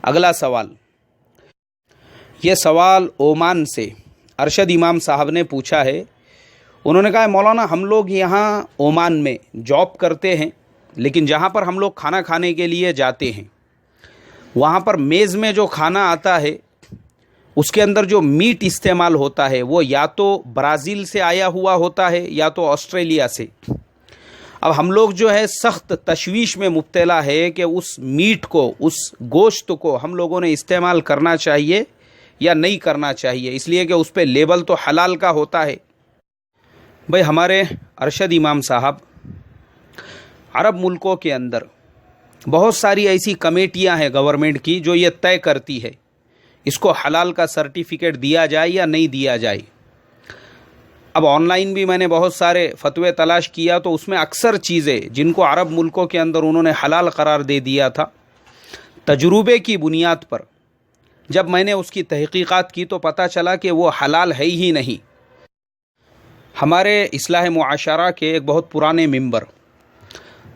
اگلا سوال، یہ سوال اومان سے ارشد امام صاحب نے پوچھا ہے۔ انہوں نے کہا مولانا ہم لوگ یہاں اومان میں جاب کرتے ہیں، لیکن جہاں پر ہم لوگ کھانا کھانے کے لیے جاتے ہیں وہاں پر میز میں جو کھانا آتا ہے اس کے اندر جو میٹ استعمال ہوتا ہے وہ یا تو برازیل سے آیا ہوا ہوتا ہے یا تو آسٹریلیا سے۔ اب ہم لوگ جو ہے سخت تشویش میں مبتلا ہے کہ اس میٹ کو، اس گوشت کو ہم لوگوں نے استعمال کرنا چاہیے یا نہیں کرنا چاہیے، اس لیے کہ اس پہ لیبل تو حلال کا ہوتا ہے۔ بھئی ہمارے ارشد امام صاحب عرب ملکوں کے اندر بہت ساری ایسی کمیٹیاں ہیں گورنمنٹ کی جو یہ طے کرتی ہے اس کو حلال کا سرٹیفکیٹ دیا جائے یا نہیں دیا جائے۔ اب آن لائن بھی میں نے بہت سارے فتوے تلاش کیا تو اس میں اکثر چیزیں جن کو عرب ملکوں کے اندر انہوں نے حلال قرار دے دیا تھا، تجربے کی بنیاد پر جب میں نے اس کی تحقیقات کی تو پتہ چلا کہ وہ حلال ہے ہی نہیں۔ ہمارے اصلاح معاشرہ کے ایک بہت پرانے ممبر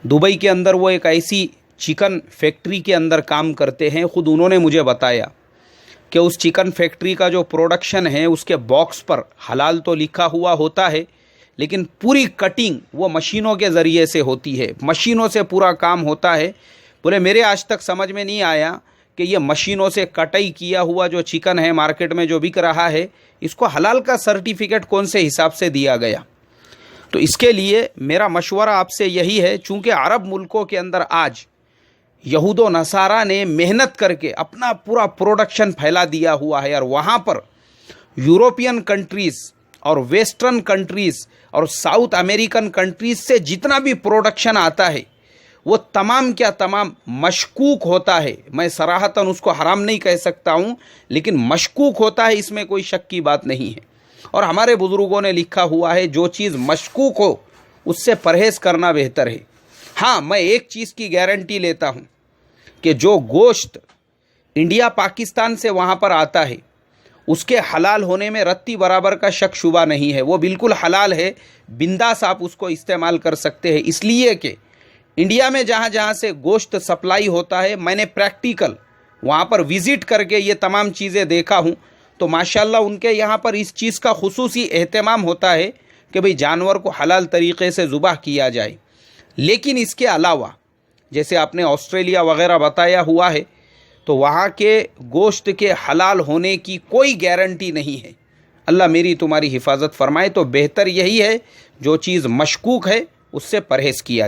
دبئی کے اندر وہ ایک ایسی چکن فیکٹری کے اندر کام کرتے ہیں، خود انہوں نے مجھے بتایا کہ اس چکن فیکٹری کا جو پروڈکشن ہے اس کے باکس پر حلال تو لکھا ہوا ہوتا ہے لیکن پوری کٹنگ وہ مشینوں کے ذریعے سے ہوتی ہے، مشینوں سے پورا کام ہوتا ہے۔ بولے میرے آج تک سمجھ میں نہیں آیا کہ یہ مشینوں سے کٹائی کیا ہوا جو چکن ہے مارکیٹ میں جو بک رہا ہے اس کو حلال کا سرٹیفکیٹ کون سے حساب سے دیا گیا۔ تو اس کے لیے میرا مشورہ آپ سے یہی ہے، چونکہ عرب ملکوں کے اندر آج یہود و نصارہ نے محنت کر کے اپنا پورا پروڈکشن پھیلا دیا ہوا ہے، اور وہاں پر یورپین کنٹریز اور ویسٹرن کنٹریز اور ساؤتھ امریکن کنٹریز سے جتنا بھی پروڈکشن آتا ہے وہ تمام کیا تمام مشکوک ہوتا ہے۔ میں صراحتاً اس کو حرام نہیں کہہ سکتا ہوں لیکن مشکوک ہوتا ہے، اس میں کوئی شک کی بات نہیں ہے۔ اور ہمارے بزرگوں نے لکھا ہوا ہے جو چیز مشکوک ہو اس سے پرہیز کرنا بہتر ہے۔ ہاں میں ایک چیز کی گارنٹی لیتا ہوں کہ جو گوشت انڈیا پاکستان سے وہاں پر آتا ہے اس کے حلال ہونے میں رتی برابر کا شک شبہ نہیں ہے، وہ بالکل حلال ہے، بنداس آپ اس کو استعمال کر سکتے ہیں۔ اس لیے کہ انڈیا میں جہاں جہاں سے گوشت سپلائی ہوتا ہے میں نے پریکٹیکل وہاں پر وزٹ کر کے یہ تمام چیزیں دیکھا ہوں، تو ماشاءاللہ ان کے یہاں پر اس چیز کا خصوصی اہتمام ہوتا ہے کہ بھئی جانور کو حلال طریقے سے ذبح کیا جائے۔ لیکن اس کے علاوہ جیسے آپ نے آسٹریلیا وغیرہ بتایا ہوا ہے تو وہاں کے گوشت کے حلال ہونے کی کوئی گارنٹی نہیں ہے۔ اللہ میری تمہاری حفاظت فرمائے، تو بہتر یہی ہے جو چیز مشکوک ہے اس سے پرہیز کیا جائے۔